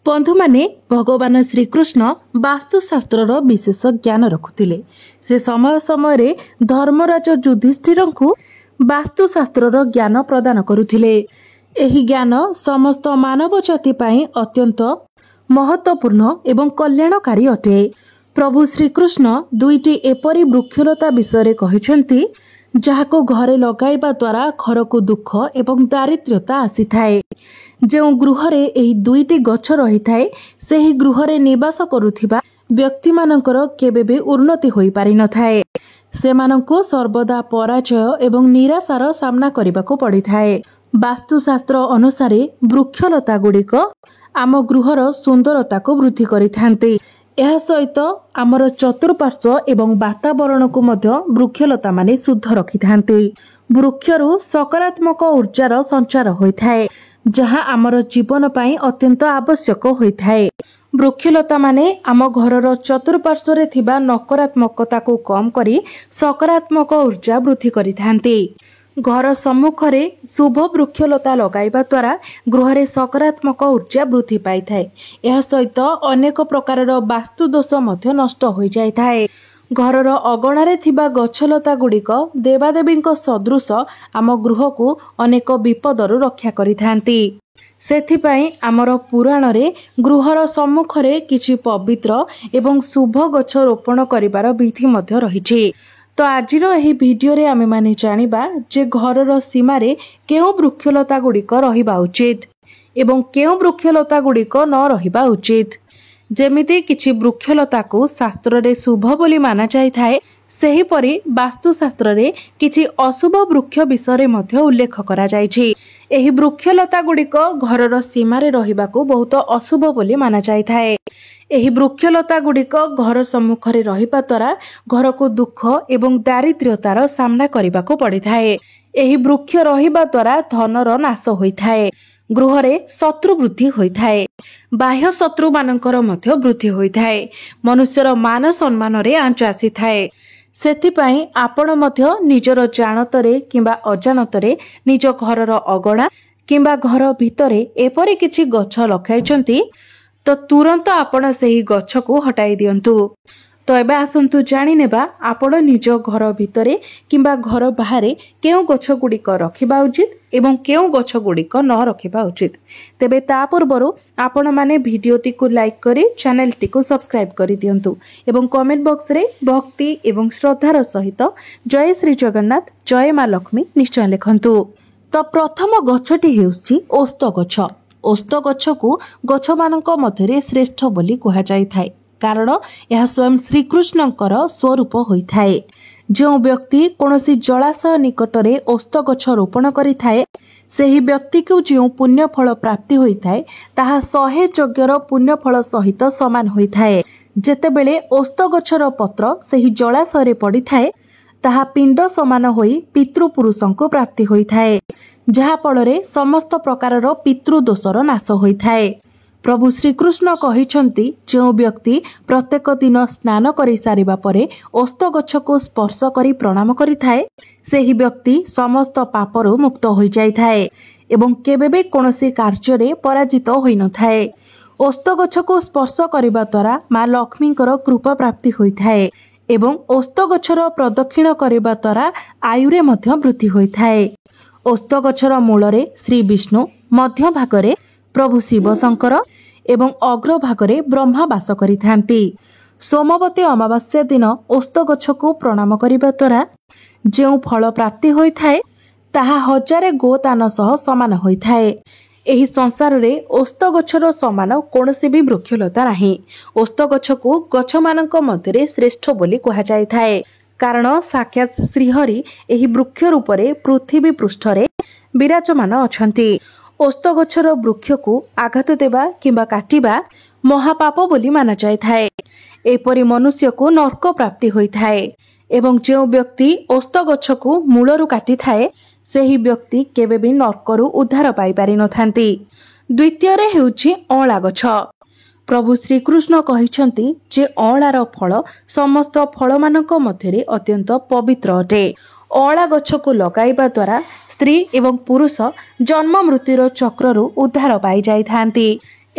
बंधु माने भगवान श्रीकृष्ण वास्तुशास्त्र विशेष ज्ञान रखुले। से समय समय धर्मराज युधिष्ठिर को वास्तुशास्त्र ज्ञान प्रदान करुथिले। एही ज्ञान समस्त मानव जाति पाई अत्यंत महत्वपूर्ण एवं कल्याणकारी अटे। प्रभु श्रीकृष्ण दुईटी एपरी वृक्षलता विषय कहिसेंती जहाको घरे लगाइबा द्वारा घर को दुख एवं दारिद्र्यता आसी थाए। जो गृहरे एही दुईटी गछ रही थाए सेही गृहरे निवास करुथिबा व्यक्ति मानकर केबे भी उन्नति होई पारि न थाए। सेमानंको सर्वदा पराजय एवं निराशार सामना करबाको पड़ी थाए। वास्तुशास्त्र अनुसारे वृक्षलता गुड़िक आम गृहर सुंदरता को वृद्धि करिथान्ते। यह सहित आमर चतुर्पार्श्व एवं वातावरण को मध्य वृक्षलता माने शुद्ध रखिथान्ते। वृक्षरु सकारात्मक ऊर्जार संचार होइथाए जहाँ आमर जीवन पाई अत्यंत आवश्यक होइथाए। वृक्षलता माने आम घरर चतुर्पार्श्व थिबा नकारात्मकता को कम करी सकारात्मक ऊर्जा वृद्धि करिथान्ते। घर सम्मुखरे शुभ वृक्षलता लगाइबा द्वारा गृहरे सकारात्मक ऊर्जा वृद्धि पाई थाए। यह सहित अनेक प्रकारर वास्तु दोष मध्य नष्ट हो जाय थाए। घरर अगणारे थिबा गछलता गुड़िक देवादेवींक सदृश आम गृह को अनेक विपदरु रक्षा करिथान्ति। सेथिपाई आमर पुराण रे गृहर सम्मुखरे किछि पवित्र एवं शुभ गछ रोपण करिवार विधि मध्य रहिछि। तो आजिर एही भिडियो रे आमे माने जानिबा जे घरर सीमारे केउ वृक्षलता गुड़िक रहिबा उचित एवं केउ वृक्षलता गुड़िक न रहिबा उचित। जेमिति किछि वृक्षलता को शास्त्र रे शुभ बोली माना जाय थाए सेही परि वास्तुशास्त्र रे किछि अशुभ वृक्ष विषय मध्य उल्लेख करा जायछि। एही वृक्षलता गुड़िक घरर सीमारे रहिबाको बहुत अशुभ बोली माना जाय थाए। एही वृक्षलता गुड़िक घर सम्मुखरे रहिबा द्वारा घर को दुख एवं दारिद्र्यतार सामना करबाको पड़ी थाए। एही वृक्ष रहिबा द्वारा धनर नाश होइथाए। गृहरे शत्रु वृद्धि होइथाए। बाह्य शत्रु मानकर मध्य वृद्धि होइथाए। मनुष्यर मान सम्मान रे आंच आसी थाए। सेथिपाई आपण मध्य निजर जानतरे किंबा अजानतरे निज घरर अगणा किंबा घर भितरे एपरि किछि गछ लखाइछंती तो तुरंत आपण सेही गछ को हटाई दियंतु। तो एबे आसंतु जानि नेबा आपण निज घर भितरे किंबा घर बाहरे केउ गछ गुड़िक रखिबा उचित एवं केउ गछ गुड़िक न रखिबा उचित। तेबे ता पूर्वरु आपण माने भिडियोटी को लाइक करी चैनल टी को सब्सक्राइब करी दियंतु एवं कमेंट बॉक्स रे भक्ति एवं श्रद्धार सहित जय श्री जगन्नाथ जय मां लक्ष्मी निश्चय लिखंतु। तो प्रथम गछटी हेउछि ओस्त गछ। ओस्त गछ को गछ मानक मध्यरे श्रेष्ठ बोली कहा जाय थाए कारण यह स्वयं श्रीकृष्णकर स्वरूप होइथाए। जो व्यक्ति कोनोसी जलाशय निकटरे ओस्त गछ रोपण करिथाए सेही व्यक्ति को जो पुण्य फल प्राप्ति होइथाए ताहा 100 यज्ञर पुण्य फल सहित समान होइथाए। जेतेबेले ओस्त गछर पत्र सेही जलाशय पड़िथाए ताहा पिंड समान होई पितृपुरुषंको प्राप्ति होइथाए जहा फलरे समस्त प्रकारर पितृदोषर नाश होइथाए। प्रभु श्रीकृष्ण कहिछंती जो व्यक्ति प्रत्येक दिन स्नान करि सारिबा परे ओस्त गछ को स्पर्श करी प्रणाम करिथाए सेही व्यक्ति समस्त पापरु मुक्त होई जाइथाए एवं केबे भी कोनोसी कार्य पराजित होई न थाए। ओस्त गछ को स्पर्श करिबा द्वारा मां लक्ष्मीकर कृपा प्राप्ति होइथाए एवं ओस्त गछर प्रदक्षिण करिबा द्वारा आयुरे मध्य वृद्धि होइथाए। ओस्त गछर मूलरे श्री विष्णु, मध्य भागरे प्रभु शिव शंकर एवं अग्र भागरे ब्रह्मा वास करिथांती। सोमवती अमावास्या दिन ओस्त गछ को प्रणाम करिबा द्वारा जेउ फल प्राप्ति होइथाए ताहा 1000 गोदान सह समान होइथाए। एही संसार रे ओस्त गछर समान कोनोसी भी वृक्षलता नाही। ओस्त गछ को गछ मानक मध्यरे श्रेष्ठ बोली कहा जाय थाए कारण साक्षात श्रीहरि एही वृक्ष रूपरे पृथ्वी पृष्ठरे विराजमान अछंती। ओस्त गछर वृक्ष को आघात देवा किंबा काटिबा महापाप बोली माना जाय थाए। एपरि मनुष्य को नरक प्राप्ति होइथाए एवं जो व्यक्ति ओस्त गछ को मूलरू काटी थाए सेही व्यक्ति केबे भी नरकरू उद्धार पाई पारि नथांती। द्वितीय रे हेउछि अँला गछ। प्रभु श्रीकृष्ण कहिछंती जे अँलार फल समस्त फल मानक मध्यरे अत्यंत पवित्र अटे। अँला गछ को लगाइबा द्वारा स्त्री एवं पुरुष जन्म मृत्युर चक्ररू उद्धार पाई जाइथांती।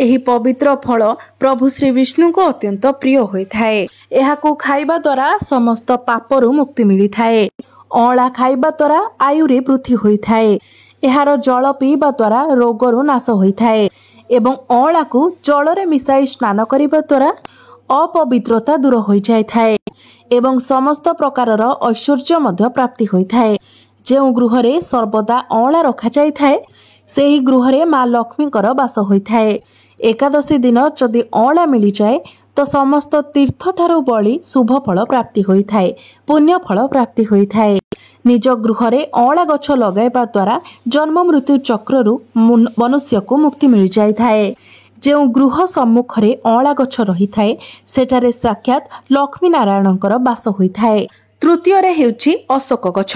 ଏହି ପବିତ୍ର ଫଳ ପ୍ରଭୁ ଶ୍ରୀ ବିଷ୍ଣୁଙ୍କୁ ଅତ୍ୟନ୍ତ ପ୍ରିୟ ହୋଇଥାଏ। ଏହାକୁ ଖାଇବା ଦ୍ୱାରା ସମସ୍ତ ପାପରୁ ମୁକ୍ତି ମିଳିଥାଏ। ଅଁଳା ଖାଇବା ଦ୍ୱାରା ଆୟୁରେ ବୃଦ୍ଧି ହୋଇଥାଏ। ଏହାର ଜଳ ପିଇବା ଦ୍ୱାରା ରୋଗରୁ ନାଶ ହୋଇଥାଏ ଏବଂ ଅଁଳାକୁ ଜଳରେ ମିଶାଇ ସ୍ନାନ କରିବା ଦ୍ୱାରା ଅପବିତ୍ରତା ଦୂର ହୋଇଯାଇଥାଏ ଏବଂ ସମସ୍ତ ପ୍ରକାରର ଐଶ୍ୱର୍ଯ୍ୟ ମଧ୍ୟ ପ୍ରାପ୍ତି ହୋଇଥାଏ। ଯେଉଁ ଗୃହରେ ସର୍ବଦା ଅଁଳା ରଖାଯାଇଥାଏ ସେହି ଗୃହରେ ମା ଲକ୍ଷ୍ମୀଙ୍କର ବାସ ହୋଇଥାଏ। ଏକାଦଶୀ ଦିନ ଯଦି ଅଁଳା ମିଳିଯାଏ ତ ସମସ୍ତ ତୀର୍ଥଠାରୁ ବଳି ଶୁଭ ଫଳ ପ୍ରାପ୍ତି ହୋଇଥାଏ, ପୁଣ୍ୟ ଫଳ ପ୍ରାପ୍ତି ହୋଇଥାଏ। ନିଜ ଗୃହରେ ଅଁଳା ଗଛ ଲଗାଇବା ଦ୍ୱାରା ଜନ୍ମ ମୃତ୍ୟୁ ଚକ୍ରରୁ ମନୁଷ୍ୟକୁ ମୁକ୍ତି ମିଳିଯାଇଥାଏ। ଯେଉଁ ଗୃହ ସମ୍ମୁଖରେ ଅଁଳା ଗଛ ରହିଥାଏ ସେଠାରେ ସାକ୍ଷାତ ଲକ୍ଷ୍ମୀ ନାରାୟଣଙ୍କର ବାସ ହୋଇଥାଏ। ତୃତୀୟରେ ହେଉଛି ଅଶୋକ ଗଛ।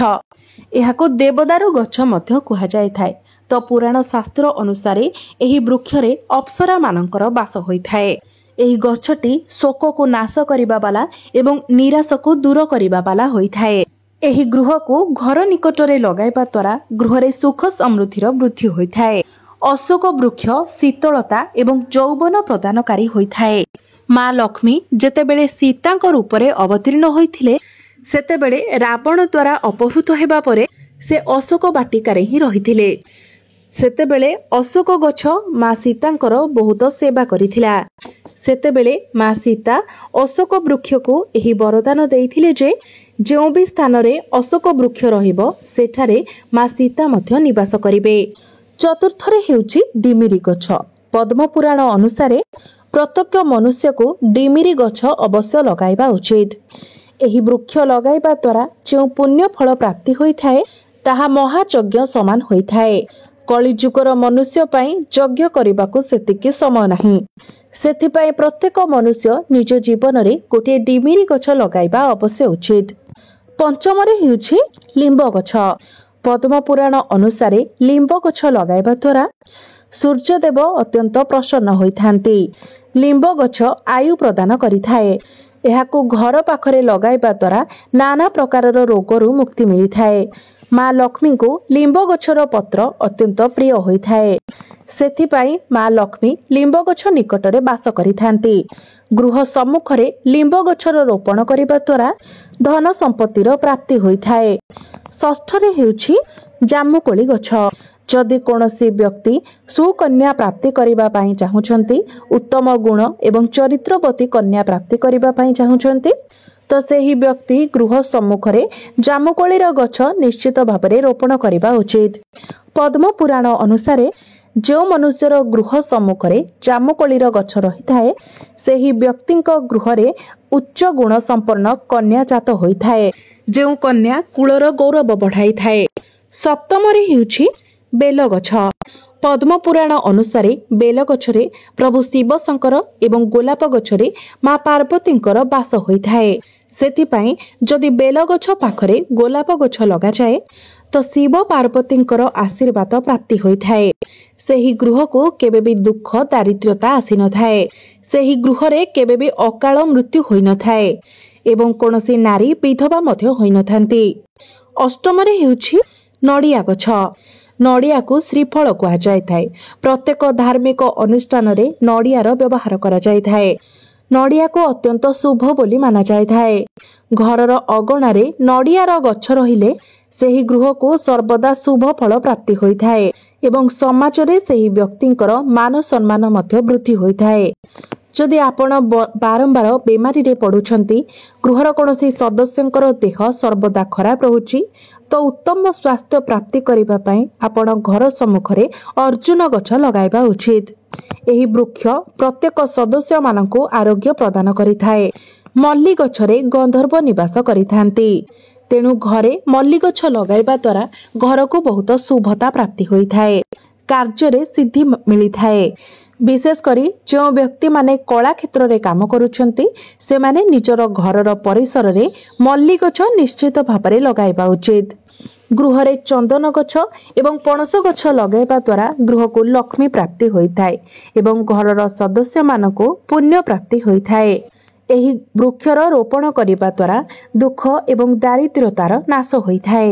ଏହାକୁ ଦେବଦାରୁ ଗଛ ମଧ୍ୟ କୁହାଯାଇଥାଏ। ତ ପୁରାଣ ଶାସ୍ତ୍ର ଅନୁସାରେ ଏହି ବୃକ୍ଷରେ ଅପ୍ସରା ମାନଙ୍କର ବାସ ହୋଇଥାଏ। ଏହି ଗଛଟି ଶୋକକୁ ନାଶ କରିବା ବାଲା ଏବଂ ନିରାଶକୁ ଦୂର କରିବା ବାଲା ହୋଇଥାଏ। ଏହି ଗୃହକୁ ଘର ନିକଟରେ ଲଗାଇବା ଦ୍ୱାରା ଗୃହରେ ସୁଖ ସମୃଦ୍ଧିର ବୃଦ୍ଧି ହୋଇଥାଏ। ଅଶୋକ ବୃକ୍ଷ ଶୀତଳତା ଏବଂ ଯୌବନ ପ୍ରଦାନକାରୀ ହୋଇଥାଏ। ମା ଲକ୍ଷ୍ମୀ ଯେତେବେଳେ ସୀତାଙ୍କ ରୂପରେ ଅବତୀର୍ଣ୍ଣ ହୋଇଥିଲେ ସେତେବେଳେ ରାବଣ ଦ୍ୱାରା ଅପହୃତ ହେବା ପରେ ସେ ଅଶୋକ ବାଟିକାରେ ହିଁ ରହିଥିଲେ। ସେତେବେଳେ ଅଶୋକ ଗଛ ମା ସୀତାଙ୍କର ବହୁତ ସେବା କରିଥିଲା। ସେତେବେଳେ ମା ସୀତା ଅଶୋକ ବୃକ୍ଷକୁ ଏହି ବରଦାନ ଦେଇଥିଲେ ଯେ ଯେଉଁ ବି ସ୍ଥାନରେ ଅଶୋକ ବୃକ୍ଷ ରହିବ ସେଠାରେ ମା ସୀତା ମଧ୍ୟ ନିବାସ କରିବେ। ଚତୁର୍ଥରେ ହେଉଛି ଡିମିରି ଗଛ। ପଦ୍ମପୁରାଣ ଅନୁସାରେ ପ୍ରତ୍ୟେକ ମନୁଷ୍ୟକୁ ଡିମିରି ଗଛ ଅବଶ୍ୟ ଲଗାଇବା ଉଚିତ। ଏହି ବୃକ୍ଷ ଲଗାଇବା ଦ୍ୱାରା ଯେଉଁ ପୁଣ୍ୟ ଫଳ ପ୍ରାପ୍ତି ହୋଇଥାଏ ତାହା ମହାଯଜ୍ଞ ସମାନ ହୋଇଥାଏ। କଳିଯୁଗର ମନୁଷ୍ୟ ପାଇଁ ଯଜ୍ଞ କରିବାକୁ ସେତିକି ସମୟ ନାହିଁ। ସେଥିପାଇଁ ପ୍ରତ୍ୟେକ ମନୁଷ୍ୟ ନିଜ ଜୀବନରେ ଗୋଟିଏ ଡିମିରି ଗଛ ଲଗାଇବା ଅବଶ୍ୟ ଉଚିତ। ପଞ୍ଚମରେ ହେଉଛି ଲିମ୍ବ ଗଛ। ପଦ୍ମପୁରାଣ ଅନୁସାରେ ଲିମ୍ବ ଗଛ ଲଗାଇବା ଦ୍ୱାରା ସୂର୍ଯ୍ୟଦେବ ଅତ୍ୟନ୍ତ ପ୍ରସନ୍ନ ହୋଇଥାନ୍ତି। ଲିମ୍ବ ଗଛ ଆୟୁ ପ୍ରଦାନ କରିଥାଏ। ଏହାକୁ ଘର ପାଖରେ ଲଗାଇବା ଦ୍ୱାରା ନାନା ପ୍ରକାରର ରୋଗରୁ ମୁକ୍ତି ମିଳିଥାଏ। ମା ଲକ୍ଷ୍ମୀଙ୍କୁ ଲିମ୍ବ ଗଛର ପତ୍ର ଅତ୍ୟନ୍ତ ପ୍ରିୟ ହୋଇଥାଏ। ସେଥିପାଇଁ ମା ଲକ୍ଷ୍ମୀ ଲିମ୍ବ ଗଛ ନିକଟରେ ବାସ କରିଥାନ୍ତି। ଗୃହ ସମ୍ମୁଖରେ ଲିମ୍ବ ଗଛର ରୋପଣ କରିବା ଦ୍ୱାରା ଧନ ସମ୍ପତ୍ତିର ପ୍ରାପ୍ତି ହୋଇଥାଏ। ଷଷ୍ଠରେ ହେଉଛି ଜାମୁକୋଳି ଗଛ। ଯଦି କୌଣସି ବ୍ୟକ୍ତି ସୁକନ୍ୟା ପ୍ରାପ୍ତି କରିବା ପାଇଁ ଚାହୁଁଛନ୍ତି, ଉତ୍ତମ ଗୁଣ ଏବଂ ଚରିତ୍ରବତୀ କନ୍ୟା ପ୍ରାପ୍ତି କରିବା ପାଇଁ ଚାହୁଁଛନ୍ତି ତ ସେହି ବ୍ୟକ୍ତି ଗୃହ ସମ୍ମୁଖରେ ଜାମୁକୋଳିର ଗଛ ନିଶ୍ଚିତ ଭାବରେ ରୋପଣ କରିବା ଉଚିତ। ପଦ୍ମପୁରାଣ ଅନୁସାରେ ଯେଉଁ ମନୁଷ୍ୟର ଗୃହ ସମ୍ମୁଖରେ ଜାମୁକୋଳିର ଗଛ ରହିଥାଏ ସେହି ବ୍ୟକ୍ତିଙ୍କ ଗୃହରେ ଉଚ୍ଚ ଗୁଣ ସମ୍ପନ୍ନ କନ୍ୟା ଜାତ ହୋଇଥାଏ, ଯେଉଁ କନ୍ୟା କୁଳର ଗୌରବ ବଢ଼ାଇଥାଏ। ସପ୍ତମରେ ହେଉଛି ବେଲଗଛ। ପଦ୍ମପୁରାଣ ଅନୁସାରେ ବେଲଗଛରେ ପ୍ରଭୁ ଶିବ ଶଙ୍କର ଏବଂ ଗୋଲାପ ଗଛରେ ମା ପାର୍ବତୀଙ୍କର ବାସ ହୋଇଥାଏ। ସେଥିପାଇଁ ଯଦି ବେଲଗଛ ପାଖରେ ଗୋଲାପ ଗଛ ଲଗାଯାଏ ତ ଶିବ ପାର୍ବତୀଙ୍କର ଆଶୀର୍ବାଦ ପ୍ରାପ୍ତି ହୋଇଥାଏ। ସେହି ଗୃହକୁ କେବେ ବି ଦୁଃଖ ଦାରିଦ୍ର୍ୟତା ଆସିନଥାଏ। ସେହି ଗୃହରେ କେବେ ବି ଅକାଳ ମୃତ୍ୟୁ ହୋଇନଥାଏ ଏବଂ କୌଣସି ନାରୀ ବିଧବା ମଧ୍ୟ ହୋଇନଥାନ୍ତି। ଅଷ୍ଟମରେ ହେଉଛି ନଡ଼ିଆ ଗଛ। ନଡ଼ିଆକୁ ଶ୍ରୀଫଳ କୁହାଯାଇଥାଏ। ପ୍ରତ୍ୟେକ ଧାର୍ମିକ ଅନୁଷ୍ଠାନରେ ନଡ଼ିଆର ବ୍ୟବହାର କରାଯାଇଥାଏ। ନଡ଼ିଆକୁ ଅତ୍ୟନ୍ତ ଶୁଭ ବୋଲି ମାନାଯାଇଥାଏ। ଘରର ଅଗଣାରେ ନଡ଼ିଆର ଗଛ ରହିଲେ ସେହି ଗୃହକୁ ସର୍ବଦା ଶୁଭ ଫଳ ପ୍ରାପ୍ତି ହୋଇଥାଏ ଏବଂ ସମାଜରେ ସେହି ବ୍ୟକ୍ତିଙ୍କର ମାନ ସମ୍ମାନ ମଧ୍ୟ ବୃଦ୍ଧି ହୋଇଥାଏ। ଯଦି ଆପଣ ବାରମ୍ବାର ବେମାରୀରେ ପଡ଼ୁଛନ୍ତି, ଗୃହର କୌଣସି ସଦସ୍ୟଙ୍କର ଦେହ ସର୍ବଦା ଖରାପ ରହୁଛି ତ ଉତ୍ତମ ସ୍ୱାସ୍ଥ୍ୟ ପ୍ରାପ୍ତି କରିବା ପାଇଁ ଆପଣ ଘର ସମ୍ମୁଖରେ ଅର୍ଜୁନ ଗଛ ଲଗାଇବା ଉଚିତ। ଏହି ବୃକ୍ଷ ପ୍ରତ୍ୟେକ ସଦସ୍ୟମାନଙ୍କୁ ଆରୋଗ୍ୟ ପ୍ରଦାନ କରିଥାଏ। ମଲ୍ଲି ଗଛରେ ଗନ୍ଧର୍ବ ନିବାସ କରିଥାନ୍ତି। ତେଣୁ ଘରେ ମଲ୍ଲି ଗଛ ଲଗାଇବା ଦ୍ୱାରା ଘରକୁ ବହୁତ ଶୁଭତା ପ୍ରାପ୍ତି ହୋଇଥାଏ, କାର୍ଯ୍ୟରେ ସିଦ୍ଧି ମିଳିଥାଏ। ବିଶେଷ କରି ଯେଉଁ ବ୍ୟକ୍ତିମାନେ କଳା କ୍ଷେତ୍ରରେ କାମ କରୁଛନ୍ତି ସେମାନେ ନିଜର ଘରର ପରିସରରେ ମଲ୍ଲି ଗଛ ନିଶ୍ଚିତ ଭାବରେ ଲଗାଇବା ଉଚିତ। ଗୃହରେ ଚନ୍ଦନ ଗଛ ଏବଂ ପଣସ ଗଛ ଲଗାଇବା ଦ୍ୱାରା ଗୃହକୁ ଲକ୍ଷ୍ମୀ ପ୍ରାପ୍ତି ହୋଇଥାଏ ଏବଂ ଘରର ସଦସ୍ୟମାନଙ୍କୁ ପୁଣ୍ୟ ପ୍ରାପ୍ତି ହୋଇଥାଏ। ଏହି ବୃକ୍ଷର ରୋପଣ କରିବା ଦ୍ୱାରା ଦୁଃଖ ଏବଂ ଦାରିଦ୍ର୍ୟତାର ନାଶ ହୋଇଥାଏ।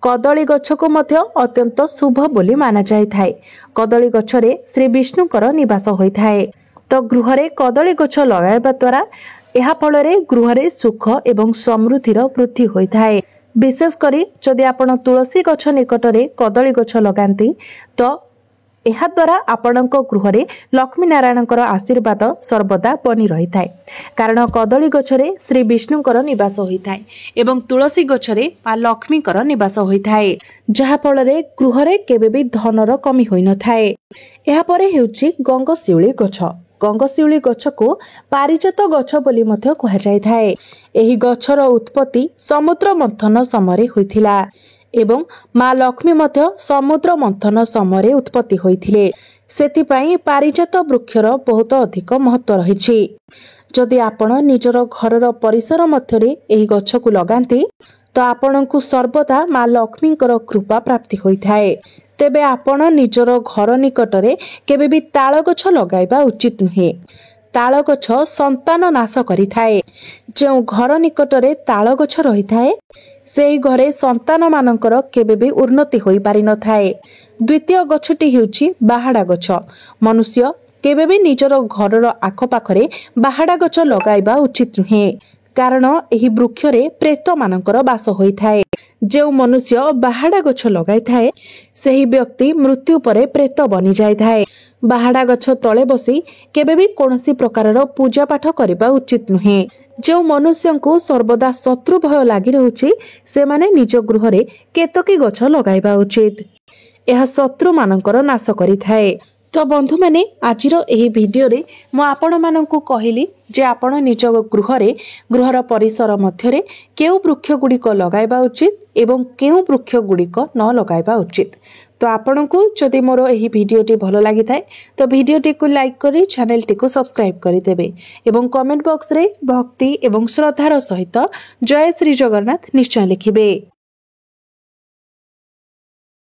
कदली गछ को मध्य अत्यंत शुभ बोली माना जाए। कदली गछरे श्री विष्णुकर निवास होइथाए। तो गृहरे कदली गछ लगाइबा द्वारा यह फल गृहरे सुख एवं समृद्धिर वृद्धि होइथाए। विशेषकर जदि आपण तुलसी गछ निकटरे कदली गछ लगाती तो यह द्वारा आपणक गृहरे लक्ष्मी नारायणकर आशीर्वाद सर्वदा बनी रही थाए। कारण कदली गछरे श्री विष्णुकर निवास होइथाए एवं तुलसी गछरे मां लक्ष्मीकर निवास होइथाए, जहा फल गृहरे केबे भी धनर कमी होई न थाए। यह परे हेउची गंगशिउली गछ। गंगशिउली गछ को पारिजात गछ बोली मध्य कहा जाय थाए। एही गछर उत्पत्ति समुद्र मंथन समय होइथिला एवं मां लक्ष्मी मध्य समुद्र मंथन समय उत्पत्ति होइथिले। सेतिपई पारिजात वृक्षर बहुत अधिक महत्व रहिछि। जदि आपण निजर घरर परिसर मध्यरे एही गछ को लगांती तो आपणकु सर्वदा मां लक्ष्मीकर कृपा प्राप्ति होइथाए। तेबे आपण निजर घर निकटरे केबे भी ताଳ गछ लगाइबा उचित नुहे। ताଳ गछ संतान नाश करिथाए। जो घर निकटरे ताଳ गछ रहिथाए सेही घरे संतान मानकर केबे भी उन्नति होई पारि न थाए। द्वितीय गछटी हेउची बाहाडा गछ। मनुष्य केबे भी निजर घरर आखपाखरे बाहाडा गछ लगाइबा उचित नुहे, कारण एही वृक्षरे प्रेत मानकर वास होइथाए। जो मनुष्य बाहाडा गछ लगाई थाए सेही व्यक्ति मृत्यु परे प्रेत बनी जाय थाए। बाहाडा गछ तले बसी केबे भी कोनोसी प्रकारर पूजा पाठ करिबा उचित नुहे। जो मनुष्य को सर्वदा शत्रु भय लागि रहउची से माने निज गृहरे केतकी गछ लगाइबा उचित। यह शत्रु मानकर नाश करिथाए। तो बंधु मैंने आज भिडियो रे मु आपण मानकु कहिली जे आपण निज गृहरे गृहर परिसर मध्यरे केउ वृक्ष गुड़िक लगाइबा उचित एवं केउ वृक्ष गुड़िक न लगाइबा उचित। तो आपणकु जदि मोर एही भिडियोटी भल लागि थाए तो भिडियोटी को लाइक करी चैनल टी को सब्सक्राइब करि देबे एवं कमेंट बॉक्स रे भक्ति एवं श्रद्धार सहित जय श्री जगन्नाथ निश्चय लिखिबे।